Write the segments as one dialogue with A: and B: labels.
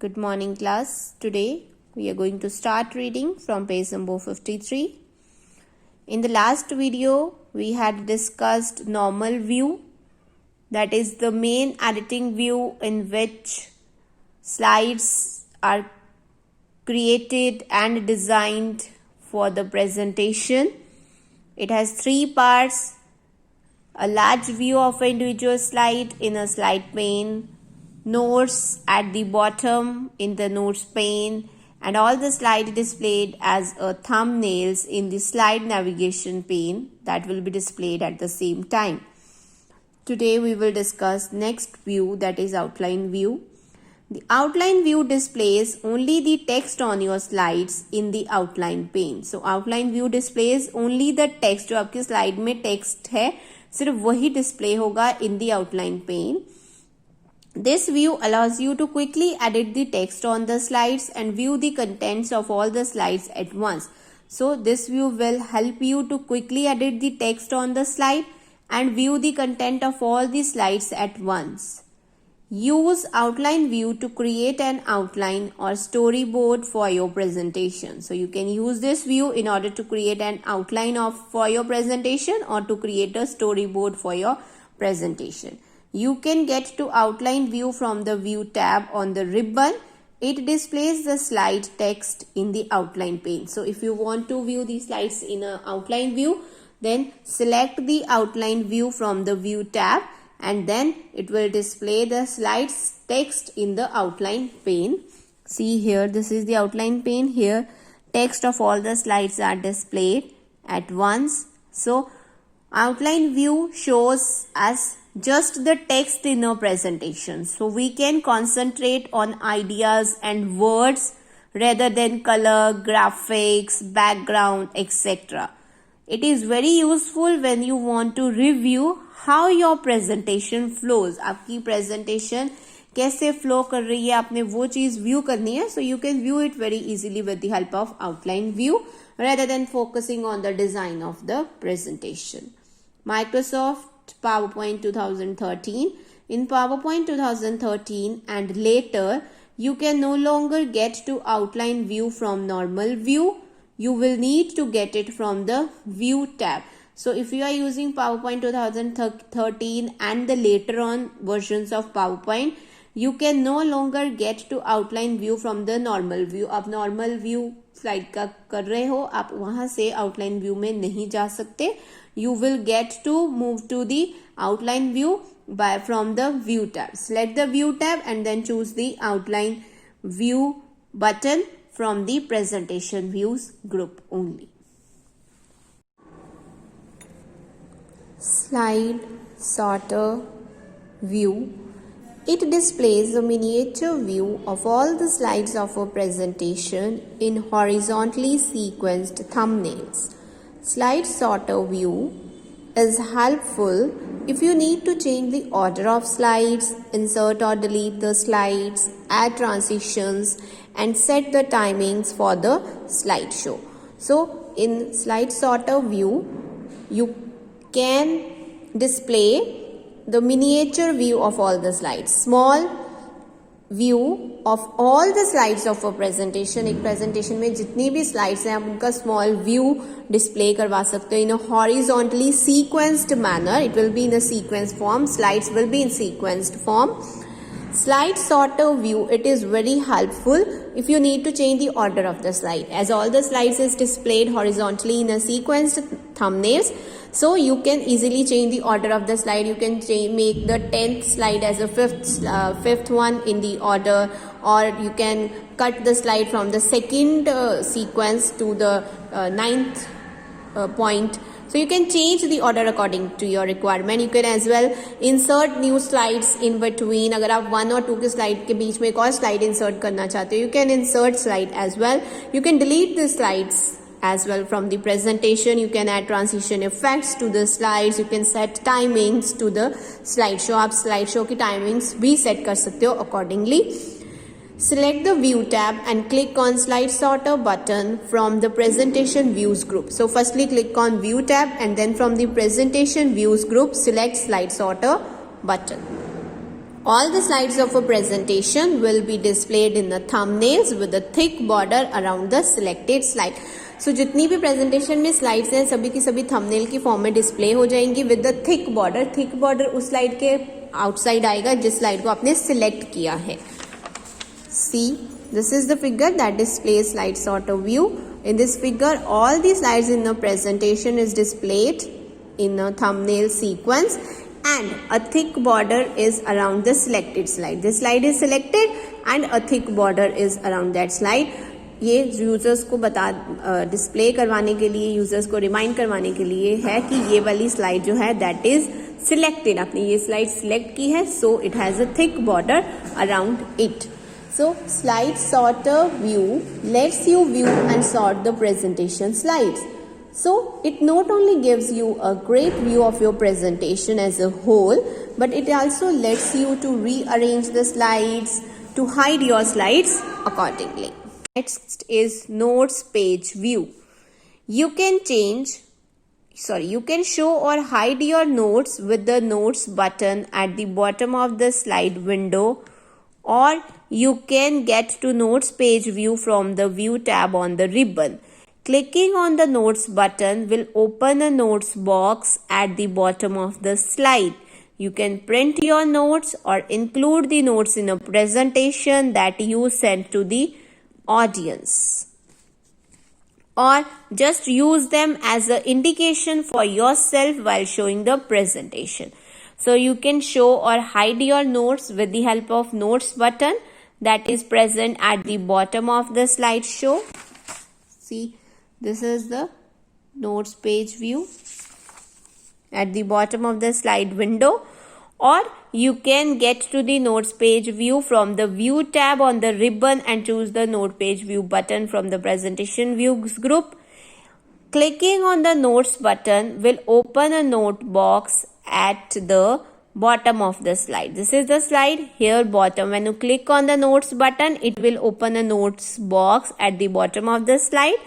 A: Good morning, class. Today we are going to start reading from page number 53. In the last video, we had discussed normal view, that is the main editing view in which slides are created and designed for the presentation. It has three parts: a large view of an individual slide in a slide pane, notes at the bottom in the notes pane, and all the slide displayed as a thumbnails in the slide navigation pane that will be displayed at the same time. Today we will discuss next view, that is outline view. The outline view displays only the text on your slides in the outline pane. So outline view displays only the text, जो आपकी slide में text है सिर्फ वही display होगा in the outline pane. This view allows you to quickly edit the text on the slides and view the contents of all the slides at once. So this view will help you to quickly edit the text on the slide and view the content of all the slides at once. Use outline view to create an outline or storyboard for your presentation. So you can use this view in order to create an outline for your presentation or to create a storyboard for your presentation. You can get to outline view from the view tab on the ribbon. It displays the slide text in the outline pane. So if you want to view the slides in an outline view, then select the outline view from the view tab and then it will display the slides text in the outline pane. See here, this is the outline pane. Here text of all the slides are displayed at once. So outline view shows us just the text in our presentation. So we can concentrate on ideas and words rather than color, graphics, background, etc. It is very useful when you want to review how your presentation flows. आपकी presentation कैसे flow कर रही है, आपने वो चीज़ view करनी है. So you can view it very easily with the help of outline view rather than focusing on the design of the presentation. Microsoft PowerPoint 2013. In PowerPoint 2013 and later, you can no longer get to outline view from normal view. You will need to get it from the view tab. So if you are using PowerPoint 2013 and the later on versions of PowerPoint, you can no longer get to outline view from the normal view. आप normal view slide का कर रहे हो, आप वहाँ से outline view में नहीं जा सकते. You will get to move to the outline view from the view tab. Select the view tab and then choose the outline view button from the presentation views group only. Slide sorter view. It displays a miniature view of all the slides of a presentation in horizontally sequenced thumbnails. Slide sorter view is helpful if you need to change the order of slides, insert or delete the slides, add transitions, and set the timings for the slideshow. So in slide sorter view, you can display the miniature view of all the slides. Small view of all the slides of a presentation. एक presentation में जितनी भी slides हैं आप उनका small view display करवा सकते हो in a horizontally sequenced manner. It will be in a sequence form. Slides will be in sequenced form. Slide sorter view, it is very helpful if you need to change the order of the slide. As all the slides is displayed horizontally in a sequenced thumbnails, so you can easily change the order of the slide. You can make the 10th slide as a fifth one in the order, or you can cut the slide from the second sequence to the ninth point. So you can change the order according to your requirement. You can as well insert new slides in between. अगर आप 1 और 2 के slide के बीच में एक और slide insert करना चाहते हो, you can insert slide as well. You can delete the slides as well from the presentation. You can add transition effects to the slides. You can set timings to the slideshow. आप slideshow की timings भी set कर सकते हो accordingly. Select the View tab and click on Slide Sorter button from the Presentation Views group. So firstly click on View tab and then from the Presentation Views group select Slide Sorter button. All the slides of a presentation will be displayed in the thumbnails with a thick border around the selected slide. So जितनी भी presentation में slides हैं सभी की सभी thumbnail की form में display हो जाएंगी with the thick border. Thick border उस slide के outside आएगा जिस slide को आपने select किया है. See, this is the figure that displays slide sorter view. In this figure, all the slides in the presentation is displayed in a thumbnail sequence. And a thick border is around the selected slide. This slide is selected and a thick border is around that slide. ये users को display करवाने के लिए, users को remind करवाने के लिए है कि ये वाली स्लाइड जो है दैट इज सिलेक्टेड. आपने ये स्लाइड सिलेक्ट की है, so it has a thick border around it. So slide sorter view let's you view and sort the presentation slides. So it not only gives you a great view of your presentation as a whole, but it also lets you to rearrange the slides, to hide your slides accordingly. Next is notes page view. You can show or hide your notes with the notes button at the bottom of the slide window, or you can get to notes page view from the view tab on the ribbon. Clicking on the notes button will open a notes box at the bottom of the slide. You can print your notes or include the notes in a presentation that you send to the audience, or just use them as an indication for yourself while showing the presentation. So you can show or hide your notes with the help of notes button that is present at the bottom of the slideshow. See, this is the notes page view at the bottom of the slide window, or you can get to the notes page view from the view tab on the ribbon and choose the note page view button from the presentation views group. Clicking on the notes button will open a note box at the bottom of the slide. This is the slide here bottom. When you click on the notes button, it will open a notes box at the bottom of the slide.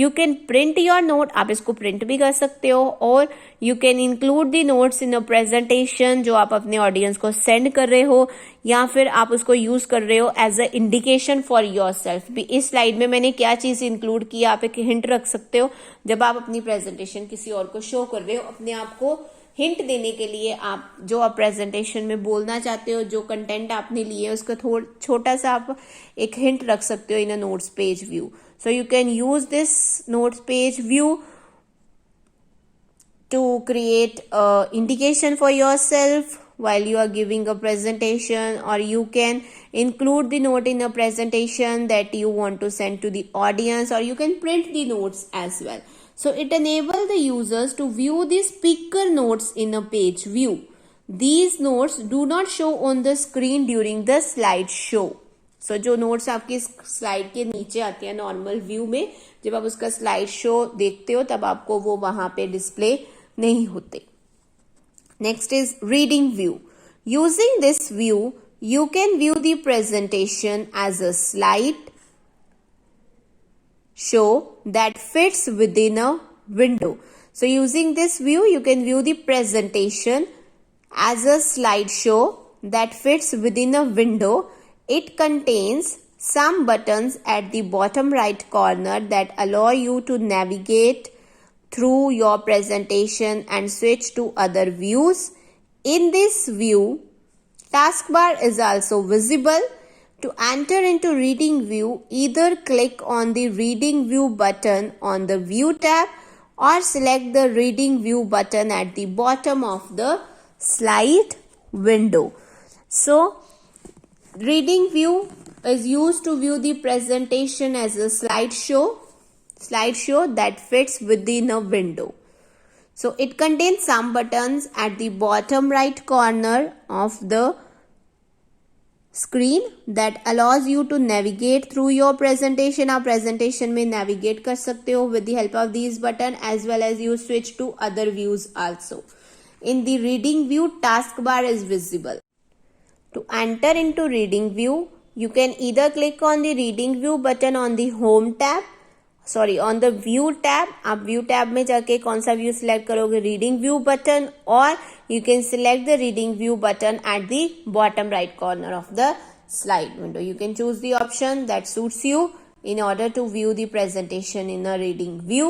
A: You can print your note. आप इसको print भी कर सकते हो, और you can include the notes in a presentation जो आप अपने audience को send कर रहे हो, या फिर आप उसको use कर रहे हो as a indication for yourself. भी इस slide में मैंने क्या चीज़ include की, आप एक hint रख सकते हो जब आप अपनी presentation किसी और को show कर रहे हो. अपने आप को हिंट देने के लिए आप जो आप प्रेजेंटेशन में बोलना चाहते हो, जो कंटेंट आपने लिए उसका छोटा सा आप एक हिंट रख सकते हो in a notes page view. So you can use this notes page view to create a indication for yourself while you are giving a presentation, or you can include the note in a presentation that you want to send to the audience, or you can print the notes as well. So it enables the users to view the speaker notes in a page view. These notes do not show on the screen during the slideshow. So जो notes आपकी slide के नीचे आती है normal view में, जब आप उसका slideshow देखते हो तब आपको वो वहाँ पे display नहीं होते. Next is reading view. Using this view, you can view the presentation as a slide show that fits within a window. So using this view, you can view the presentation as a slideshow that fits within a window. It contains some buttons at the bottom right corner that allow you to navigate through your presentation and switch to other views. In this view, taskbar is also visible. To enter into reading view, either click on the reading view button on the view tab, or select the reading view button at the bottom of the slide window. So reading view is used to view the presentation as a slideshow that fits within a window. So it contains some buttons at the bottom right corner of the screen that allows you to navigate through your presentation. आप presentation में navigate कर सकते हो with the help of these buttons, as well as you switch to other views also. In the reading view, taskbar is visible. To enter into reading view, you can either click on the reading view button on the home tab, sorry on the view tab, आप view tab में जाके कौन सा view select करोगे, reading view button, और you can select the reading view button at the bottom right corner of the slide window. You can choose the option that suits you in order to view the presentation in a reading view.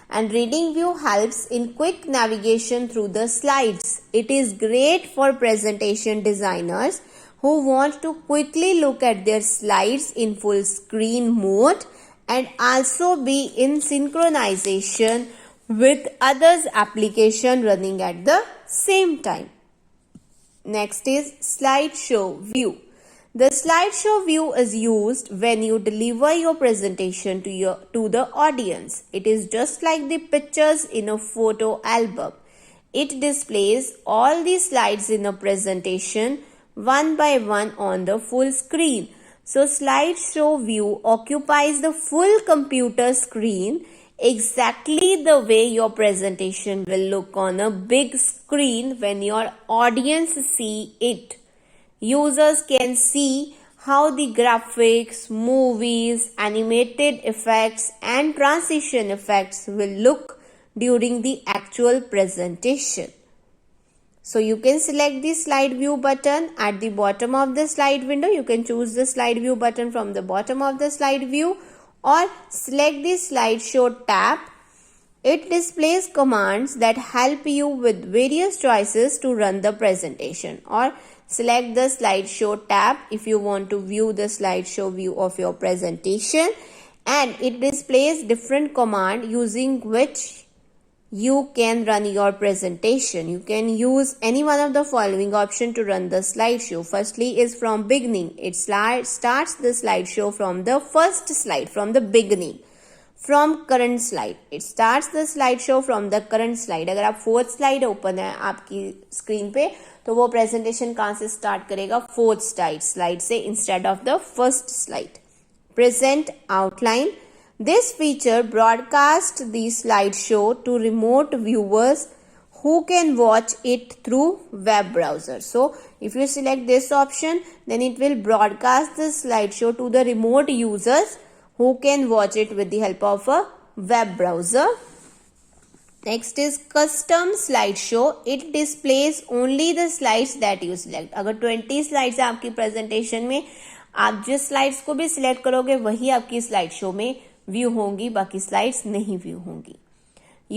A: And reading view helps in quick navigation through the slides. It is great for presentation designers who want to quickly look at their slides in full screen mode and also be in synchronization with others application running at the same time. Next is slideshow view. The slideshow view is used when you deliver your presentation to the audience. It is just like the pictures in a photo album. It displays all the slides in a presentation one by one on the full screen. So slideshow view occupies the full computer screen exactly the way your presentation will look on a big screen when your audience see it. Users can see how the graphics, movies, animated effects and transition effects will look during the actual presentation. So you can select the slide view button at the bottom of the slide window. You can choose the slide view button from the bottom of the slide view or select the slideshow tab. It displays commands that help you with various choices to run the presentation, or select the slideshow tab if you want to view the slideshow view of your presentation, and it displays different commands using which you can run your presentation. You can use any one of the following options to run the slideshow. Firstly is from beginning. It starts the slideshow from the first slide, from the beginning. From current slide, it starts the slideshow from the current slide. अगर आप fourth slide open है आपकी screen पे तो वो presentation कहाँ से start करेगा, फोर्थ स्लाइड से instead of the first slide. Present outline. This feature broadcasts the slideshow to remote viewers who can watch it through web browser. So if you select this option, then it will broadcast the slideshow to the remote users who can watch it with the help of a web browser. Next is custom slideshow. It displays only the slides that you select. अगर 20 slides है आपकी presentation में, आप जिस slides को भी select करोगे वही आपकी slide show में view होंगी, बाकी slides नहीं view होंगी.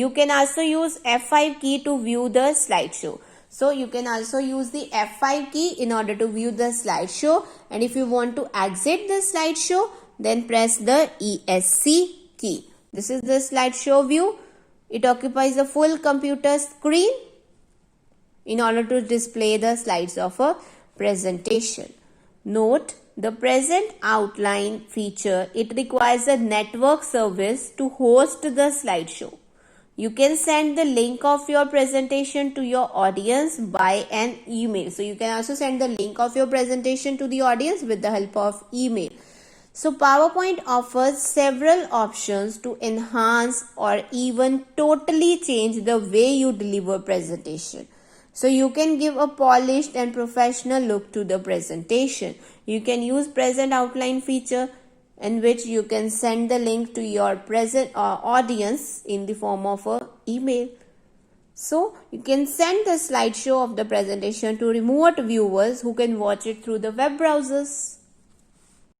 A: You can also use F5 key to view the slideshow. So you can also use the F5 key in order to view the slideshow, and if you want to exit the slideshow, then press the ESC key. This is the slideshow view. It occupies the full computer screen in order to display the slides of a presentation. Note, the present outline feature, it requires a network service to host the slideshow. You can send the link of your presentation to your audience by an email. So you can also send the link of your presentation to the audience with the help of email. So PowerPoint offers several options to enhance or even totally change the way you deliver presentation. So you can give a polished and professional look to the presentation. You can use present outline feature in which you can send the link to your present audience in the form of an email. So you can send the slideshow of the presentation to remote viewers who can watch it through the web browsers.